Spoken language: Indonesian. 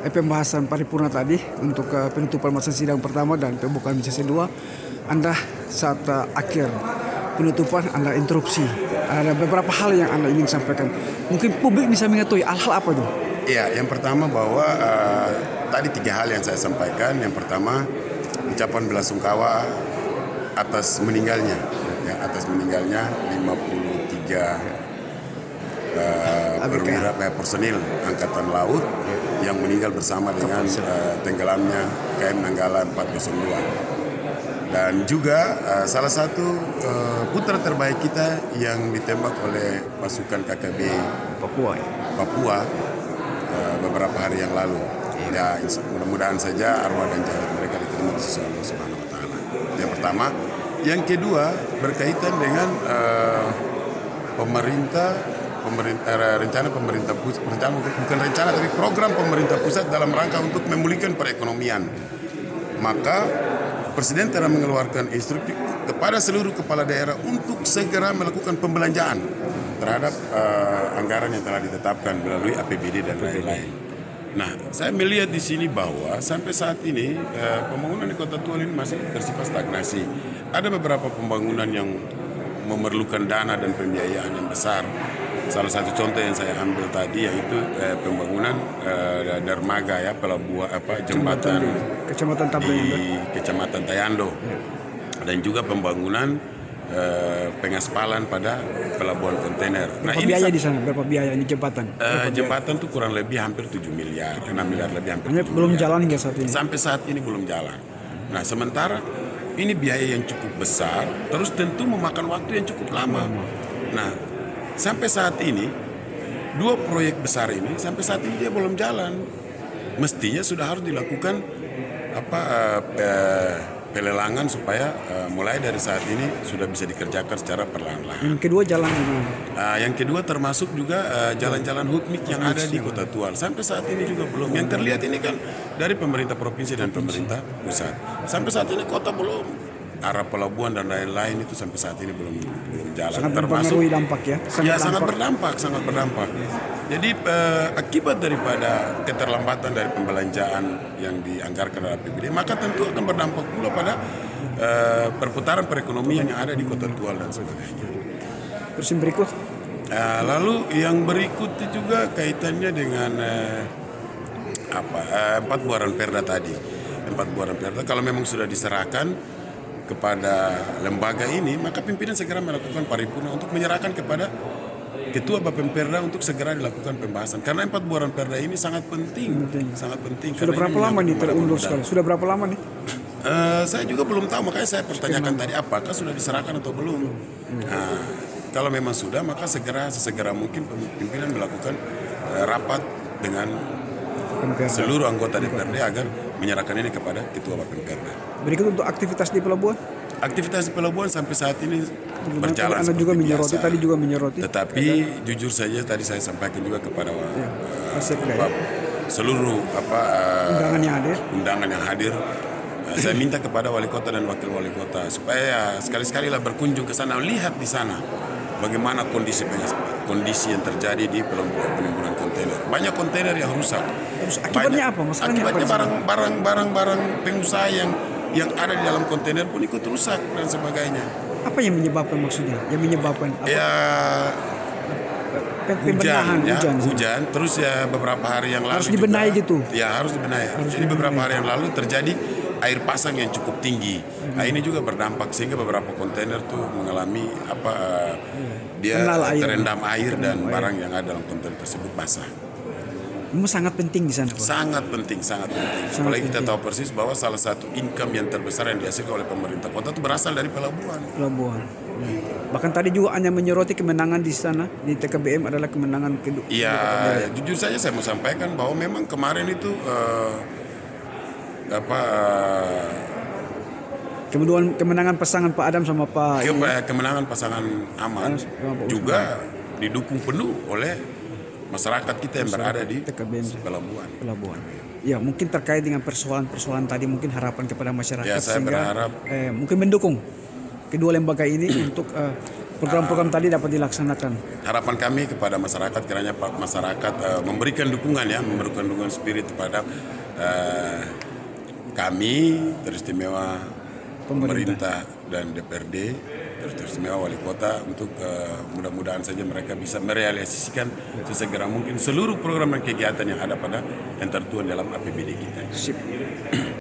pembahasan paripurna tadi untuk penutupan masa sidang pertama dan pembukaan sesi 2. Anda saat akhir penutupan Anda interupsi. Ada beberapa hal yang Anda ingin sampaikan. Mungkin publik bisa mengetahui hal apa itu? Iya, yang pertama bahwa tadi 3 hal yang saya sampaikan. Yang pertama, ucapan belasungkawa atas meninggalnya 53 perwira personil Angkatan Laut yang meninggal bersama dengan tenggelamnya KM Nanggala 402. Dan juga salah satu putra terbaik kita yang ditembak oleh pasukan KKB Papua beberapa hari yang lalu. Ya, mudah-mudahan saja arwah dan jasad mereka diterima di sisi Allah Subhanahu wa taala. Yang pertama, yang kedua berkaitan dengan rencana pemerintah pusat, bukan rencana tapi program pemerintah pusat dalam rangka untuk memulihkan perekonomian. Maka Presiden telah mengeluarkan instruksi kepada seluruh kepala daerah untuk segera melakukan pembelanjaan terhadap anggaran yang telah ditetapkan melalui APBD dan lain-lain. Nah, saya melihat di sini bahwa sampai saat ini pembangunan di Kota Tual ini masih bersifat stagnasi. Ada beberapa pembangunan yang memerlukan dana dan pembiayaan yang besar. Salah satu contoh yang saya ambil tadi yaitu pembangunan dermaga ya, pelabuhan jembatan di Kecamatan Tayando, dan juga pembangunan pengaspalan pada pelabuhan kontainer. Berapa biaya di sana? Berapa biaya ini jembatan? Jembatan itu kurang lebih hampir 7 miliar, 6 miliar lebih hampir. Belum jalan hingga saat ini. Sampai saat ini belum jalan. Nah, sementara ini biaya yang cukup besar, terus tentu memakan waktu yang cukup lama. Nah, sampai saat ini 2 proyek besar ini sampai saat ini dia belum jalan. Mestinya sudah harus dilakukan pelelangan supaya mulai dari saat ini sudah bisa dikerjakan secara perlahan-lahan. Yang kedua jalan gimana? Yang kedua termasuk juga jalan-jalan hukmik yang ada di Kota Tual. Sampai saat ini juga belum. Yang terlihat ini kan dari pemerintah provinsi dan pemerintah pusat. Sampai saat ini kota belum. Arah pelabuhan dan lain-lain itu sampai saat ini belum jalan. Sangat mempengaruhi dampak ya? Sangat berdampak. Jadi akibat daripada keterlambatan dari pembelanjaan yang dianggarkan oleh APBD, maka tentu akan berdampak pula pada perputaran perekonomian yang ada di Kota Tual dan sebagainya. Terus yang berikut? Lalu yang berikut juga kaitannya dengan 4 buaran perda tadi. 4 buaran perda kalau memang sudah diserahkan kepada lembaga ini, maka pimpinan segera melakukan paripurna untuk menyerahkan kepada Ketua Bapemperda untuk segera dilakukan pembahasan. Karena 4 buaran perda ini sangat penting. Sangat penting. Sudah berapa lama nih terundur sekali? Sudah berapa lama nih? Saya juga belum tahu, makanya saya pertanyakan tadi apakah sudah diserahkan atau belum. Nah, kalau memang sudah, maka sesegera mungkin pimpinan melakukan rapat dengan seluruh anggota DPRD agar menyerahkan ini kepada Ketua Bapemperda. Berikut untuk aktivitas di pelabuhan? Aktivitas di pelabuhan sampai saat ini berjalan Anda juga menyoroti, biasa. Tadi juga menyoroti. Tetapi jujur saja tadi saya sampaikan juga kepada seluruh undangan yang hadir. Saya minta kepada wali kota dan wakil wali kota supaya sekali-sekali lah berkunjung ke sana, lihat di sana bagaimana kondisi yang terjadi di penimbunan kontainer. Banyak kontainer yang rusak. Akibatnya apa? Masalahnya akibatnya barang pengusaha yang ada di dalam kontainer pun ikut rusak dan sebagainya. Apa yang menyebabkan maksudnya? Yang menyebabkan apa? Ya hujan. Terus ya beberapa hari yang lalu harus dibenahi juga, gitu. Ya harus dibenahi. Jadi beberapa hari yang lalu terjadi air pasang yang cukup tinggi. Nah, ini juga berdampak sehingga beberapa kontainer tuh mengalami terendam air dan barang yang ada dalam kontainer tersebut basah. Ini sangat penting di sana, Pak. Sangat penting. Apalagi kita tahu persis bahwa salah satu income yang terbesar yang dihasilkan oleh pemerintah kota itu berasal dari pelabuhan. Bahkan tadi juga hanya menyoroti kemenangan di sana di TKBM adalah kemenangan kedua. Iya, jujur saja saya mau sampaikan bahwa memang kemarin itu kemenangan pasangan Pak Adam sama Pak kemenangan pasangan Aman juga didukung penuh oleh masyarakat kita yang berada di pelabuhan. Ya, mungkin terkait dengan persoalan tadi, mungkin harapan kepada masyarakat ya, saya berharap mungkin mendukung kedua lembaga ini untuk program-program tadi dapat dilaksanakan. Harapan kami kepada masyarakat kiranya masyarakat memberikan dukungan spirit kepada kami, teristimewa pemerintah dan DPRD, teristimewa wali kota untuk mudah-mudahan saja mereka bisa merealisasikan sesegera mungkin seluruh program dan kegiatan yang ada yang tertuang dalam APBD kita. Sip.